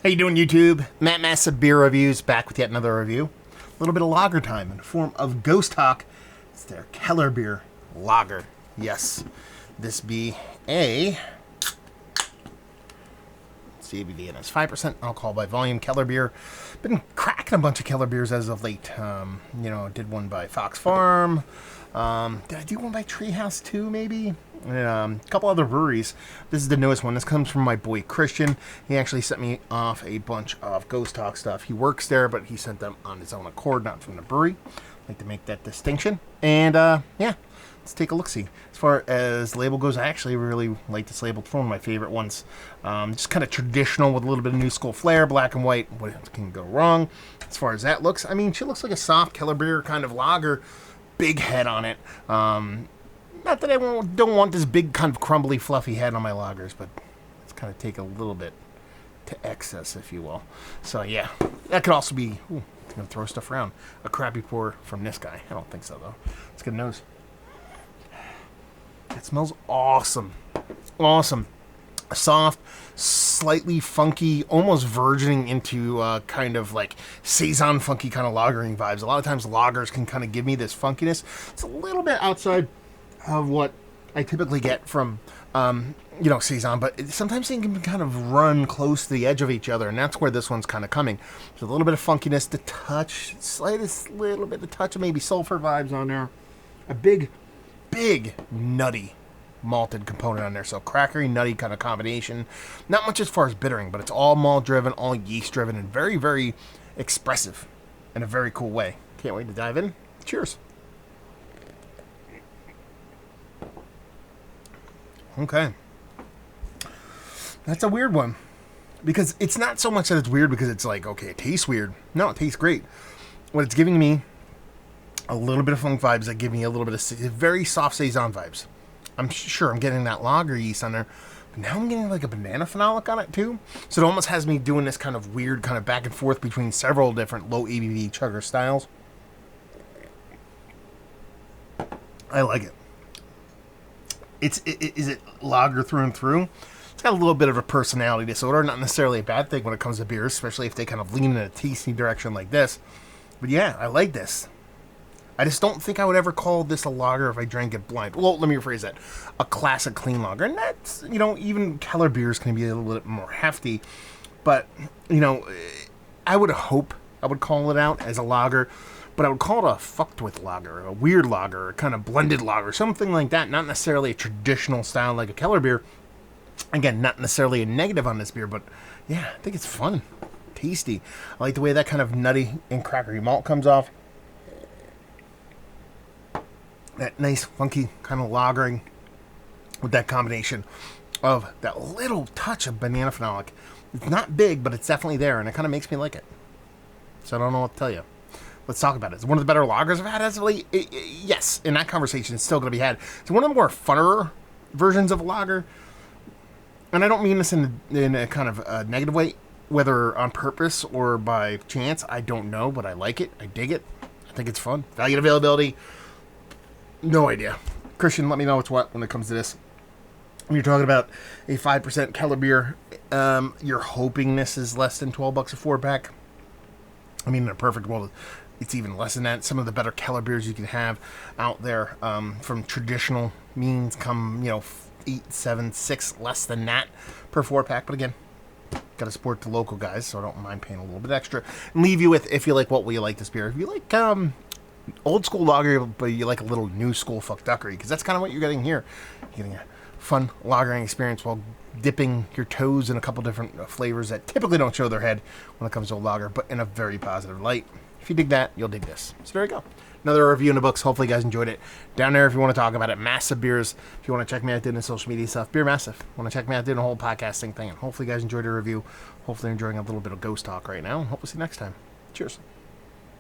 How you doing, YouTube? Matt Massive Beer Reviews, back with yet another review. A little bit of lager time in the form of Ghost Hawk. It's their Keller Beer Lager. Yes, this be a ABV, and it's 5% alcohol by volume Keller Beer. Been cracking a bunch of Keller Beers as of late. Did one by Fox Farm. Did I do one by Treehouse too, maybe? A couple other breweries. This is the newest one. This comes from my boy Christian. He actually sent me off a bunch of Ghost Hawk stuff. He works there, but he sent them on his own accord, not from the brewery. I like to make that distinction. And let's take a look-see. As far as label goes, I actually really like this label. It's one of my favorite ones. Just kind of traditional with a little bit of new school flair, black and white. What can go wrong? As far as that looks, I mean, she looks like a soft Keller Beer kind of lager. Big head on it. Not that I don't want this big kind of crumbly, fluffy head on my lagers, but let's kind of take a little bit to excess, if you will. So yeah, that could also be, I'm going to throw stuff around, a crappy pour from this guy. I don't think so, though. Let's get a nose. It smells awesome. Awesome. Soft, slightly funky, almost verging into kind of like Saison funky kind of lagering vibes. A lot of times lagers can kind of give me this funkiness. It's a little bit outside of what I typically get from, Saison, but sometimes they can kind of run close to the edge of each other, and that's where this one's kind of coming. There's a little bit of funkiness, the touch, slightest little bit of touch of maybe sulfur vibes on there. A big nutty malted component on there, so crackery, nutty kind of combination. Not much as far as bittering, but it's all malt driven, all yeast driven, and very, very expressive in a very cool way. Can't wait to dive in. Cheers. Okay. That's a weird one, because it's not so much that it's weird because it's like, okay, it tastes weird. No, it tastes great. What it's giving me, a little bit of funk vibes that give me a little bit of very soft Saison vibes. I'm sure I'm getting that lager yeast on there, but now I'm getting like a banana phenolic on it too. So it almost has me doing this kind of weird kind of back and forth between several different low ABV chugger styles. I like it. Is it lager through and through? It's got a little bit of a personality disorder, not necessarily a bad thing when it comes to beers, especially if they kind of lean in a tasty direction like this. But yeah, I like this. I just don't think I would ever call this a lager if I drank it blind. Well, let me rephrase that. A classic clean lager. And that's, even Keller beers can be a little bit more hefty. But, I would hope I would call it out as a lager. But I would call it a fucked with lager, a weird lager, a kind of blended lager, something like that. Not necessarily a traditional style like a Keller beer. Again, not necessarily a negative on this beer, but yeah, I think it's fun. Tasty. I like the way that kind of nutty and crackery malt comes off. That nice, funky kind of lagering with that combination of that little touch of banana phenolic. It's not big, but it's definitely there, and it kind of makes me like it. So I don't know what to tell you. Let's talk about it. It's one of the better lagers I've had as of late. Yes, and that conversation is still going to be had. It's one of the more funner versions of a lager. And I don't mean this in a kind of a negative way, whether on purpose or by chance. I don't know, but I like it. I dig it. I think it's fun. Value and availability. No idea. Christian, let me know what's what when it comes to this. When you're talking about a 5% Keller beer, you're hoping this is less than $12 a 4-pack. I mean, in a perfect world, it's even less than that. Some of the better Keller beers you can have out there from traditional means come, 8, 7, 6, less than that per 4-pack. But again, got to support the local guys, so I don't mind paying a little bit extra. And leave you with, if you like, what will you like this beer? If you like old school lager, but you like a little new school fuckduckery, because that's kind of what you're getting here. You're getting a fun lagering experience while dipping your toes in a couple different flavors that typically don't show their head when it comes to a lager, but in a very positive light. If you dig that, you'll dig this. So there you go. Another review in the books. Hopefully you guys enjoyed it. Down there, if you want to talk about it, Massive Beers. If you want to check me out doing the social media stuff, Beer Massive. Want to check me out doing the whole podcasting thing. And hopefully you guys enjoyed the review. Hopefully you're enjoying a little bit of ghost talk right now. Hope we'll see you next time. Cheers.